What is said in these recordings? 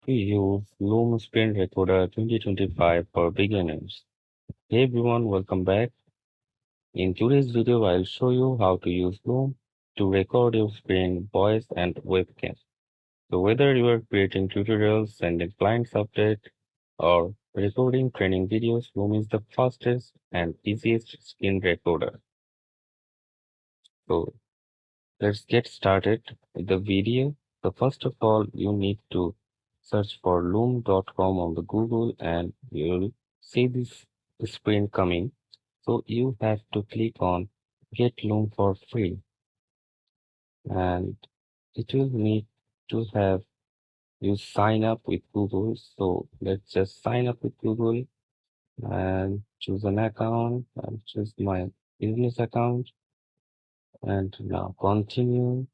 We use Loom Screen Recorder 2025 for beginners. Hey everyone, welcome back. In today's video, I'll show you how to use Loom to record your screen, voice, and webcam. So whether you are creating tutorials, sending clients updates, or recording training videos, Loom is the fastest and easiest screen recorder. So let's get started with the video. So first of all, you need to search for loom.com on the Google and you'll see this screen coming. So you have to click on Get Loom for free and it will need to have you sign up with Google. So let's just sign up with Google and choose an account and choose my business account and now continue.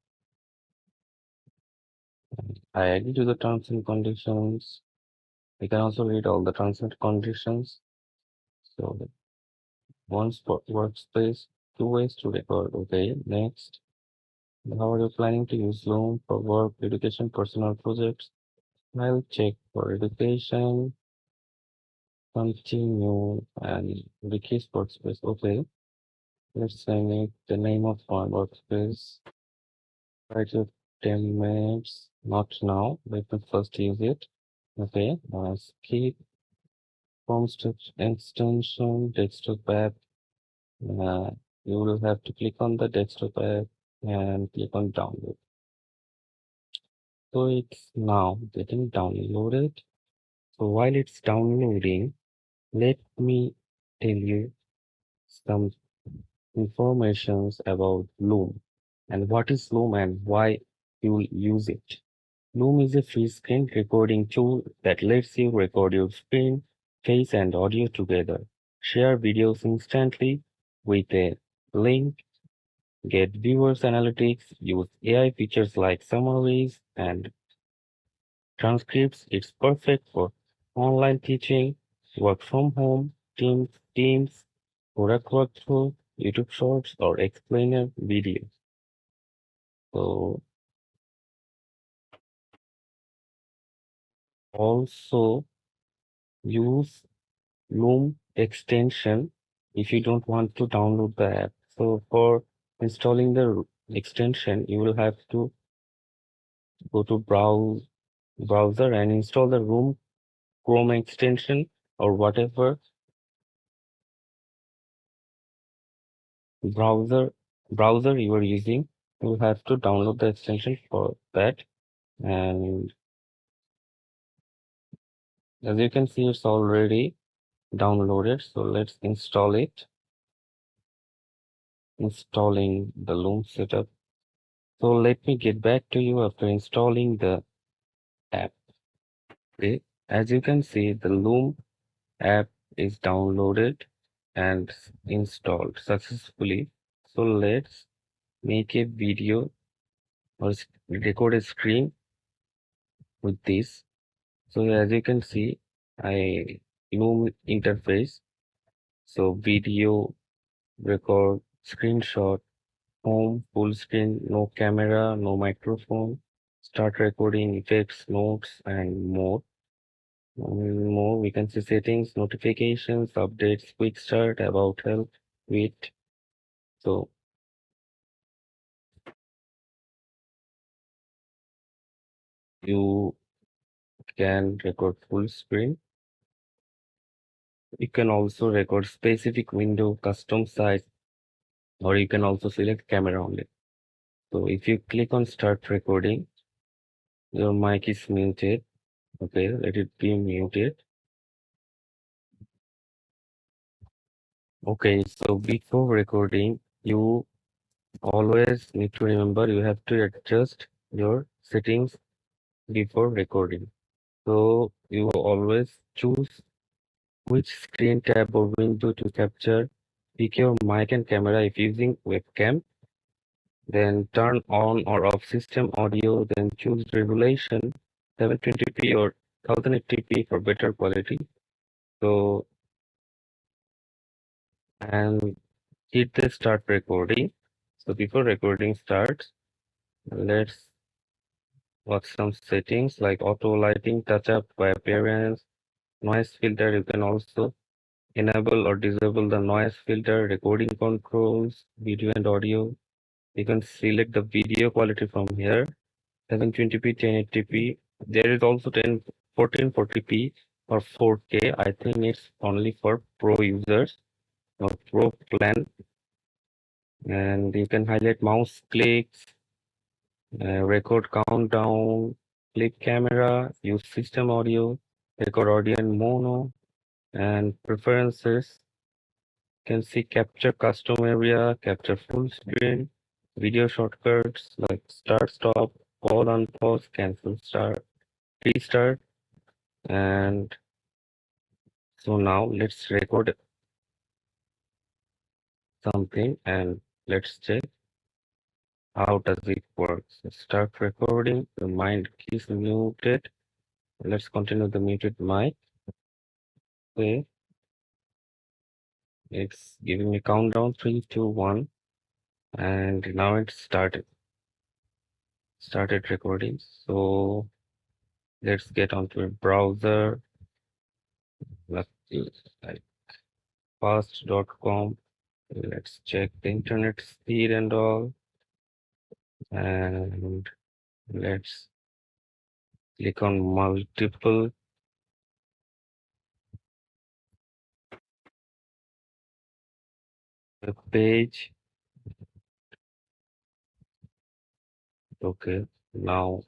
I agree to the terms and conditions. You can also read all the terms and conditions. So one spot workspace, two ways to record. Okay, next. How are you planning to use Loom for work, education, personal projects? I'll check for education, continue, and the case workspace. Okay, let's say the name of my workspace. Try to 10 minutes, not now. Let me first use it. Okay, skip form extension, desktop app. You will have to click on the desktop app and click on download. So it's now getting downloaded. So while it's downloading, let me tell you some informations about Loom and what is Loom and why you will use it. Loom is a free screen recording tool that lets you record your screen, face and audio together, share videos instantly with a link, get viewers analytics, use AI features like summaries and transcripts. It's perfect for online teaching, work from home, teams, product workflow, YouTube shorts, or explainer videos. So also use Loom extension if you don't want to download the app. So for installing the extension, you will have to go to browser and install the Room Chrome extension or whatever browser browser you are using. You have to download the extension for that. And as you can see, it's already downloaded. So let's install it. Installing the Loom setup. So let me get back to you after installing the app. Okay. As you can see, the Loom app is downloaded and installed successfully. So let's make a video or record a screen with this. So as you can see, I Loom interface. So video, record, screenshot, home, full screen, no camera, no microphone, start recording, effects, notes, and more. More, we can see settings, notifications, updates, quick start, about help, wait. So you can record full screen. You can also record specific window, custom size, or you can also select camera only. So if you click on start recording, your mic is muted. Okay, let it be muted. Okay, so before recording, you always need to remember you have to adjust your settings before recording. So you always choose which screen tab or window to capture. Pick your mic and camera if using webcam. Then turn on or off system audio. Then choose resolution 720p or 1080p for better quality. So and hit the start recording. So before recording starts, let's Got some settings like auto lighting, touch up by appearance, noise filter. You can also enable or disable the noise filter, recording controls, video and audio. You can select the video quality from here, 720p, 1080p. There is also 1440p or 4K. I think it's only for pro users or pro plan. And you can highlight mouse clicks, record countdown, click camera, use system audio, record audio in mono, and preferences. You can see capture custom area, capture full screen, video shortcuts like start, stop, pause, unpause, cancel, start, restart. And so now let's record something and let's check how does it work. So start recording, the mic is muted. Let's continue the muted mic. Okay, it's giving me countdown 3, 2, 1, and now it started recording. So let's get onto a browser like like fast.com. Let's check the internet speed and all, and let's click on multiple page. Okay, now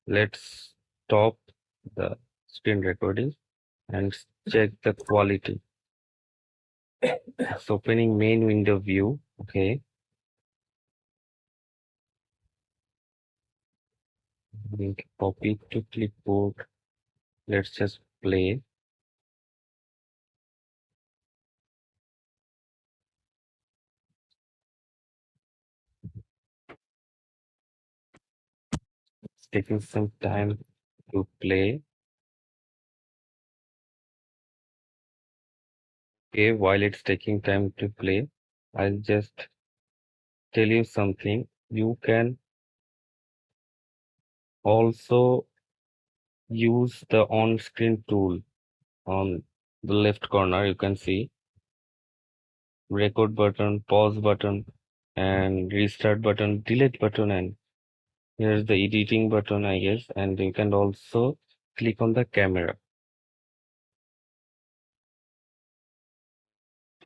let's stop the screen recording and check the quality. It's opening main window view. Okay, link copy to clipboard. Let's just play. It's taking some time to play. Okay, while it's taking time to play, I'll just tell you something. You can also use the on-screen tool on the left corner. You can see record button, pause button, and restart button, delete button, and here's the editing button, I guess. And you can also click on the camera.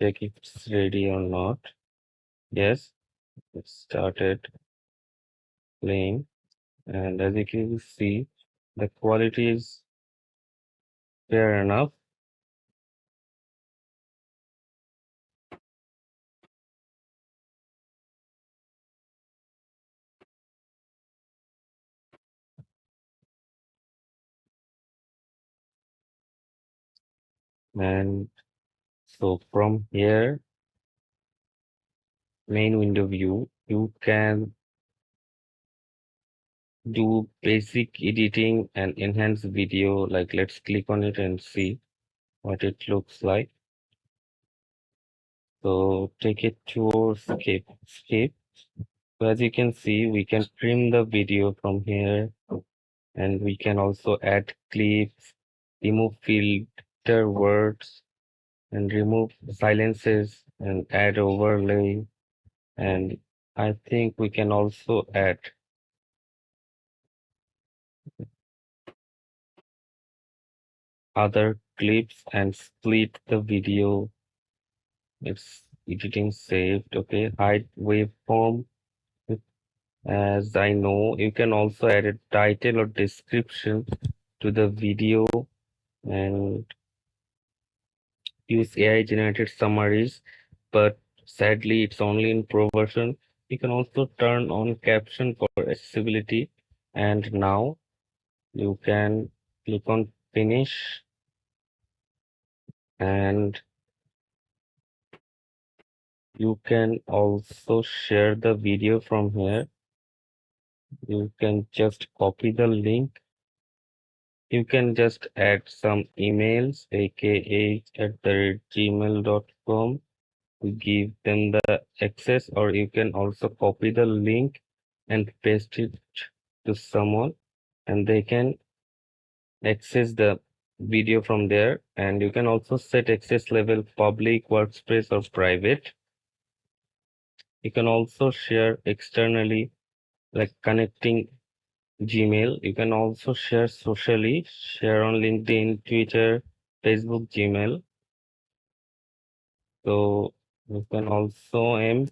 Check if it's ready or not. Yes, it started playing. And as you can see, the quality is fair enough. And so from here, main window view, you can do basic editing and enhance video. Like let's click on it and see what it looks like. So take it to skip. So as you can see, we can trim the video from here, and we can also add clips, remove filter words, and remove silences and add overlay. And I think we can also add other clips and split the video. It's editing saved. Okay, hide waveform. As I know, you can also add a title or description to the video and use AI generated summaries, but sadly, it's only in pro version. You can also turn on caption for accessibility, and now you can click on finish, and you can also share the video from here. You can just copy the link. You can just add some emails, aka @gmail.com, to give them the access, or you can also copy the link and paste it to someone. and they can access the video from there. And you can also set access level public, workspace, or private. You can also share externally, like connecting Gmail. You can also share socially, share on LinkedIn, Twitter, Facebook, Gmail. So you can also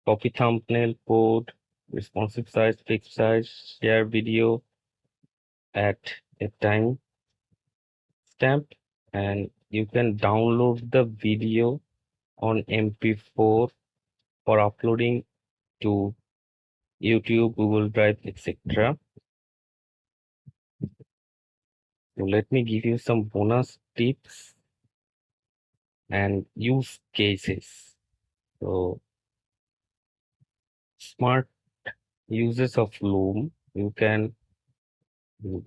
copy thumbnail, code, responsive size, fixed size, share video at a time stamp, and you can download the video on MP4 for uploading to YouTube, Google Drive, etc. So let me give you some bonus tips and use cases. So smart uses of Loom. You can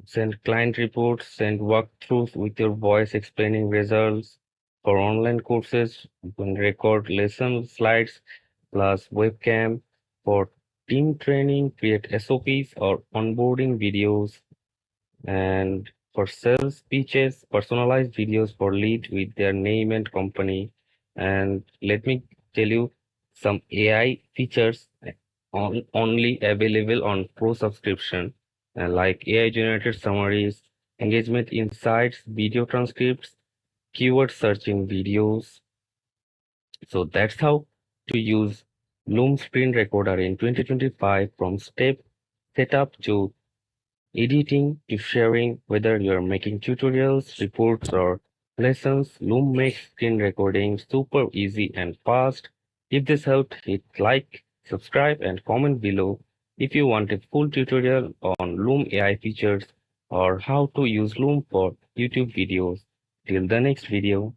send client reports, send walkthroughs with your voice explaining results. For online courses, you can record lesson slides plus webcam. For team training, create SOPs or onboarding videos. And for sales pitches, personalized videos for lead with their name and company. And let me tell you some AI features only available on Pro subscription, like AI generated summaries, engagement insights, video transcripts, keyword searching videos. So that's how to use Loom Screen Recorder in 2025, from step setup to editing to sharing. Whether you're making tutorials, reports, or lessons, Loom makes screen recording super easy and fast. If this helped, hit like, subscribe, and comment below if you want a full tutorial on Loom AI features or how to use Loom for YouTube videos. Till the next video.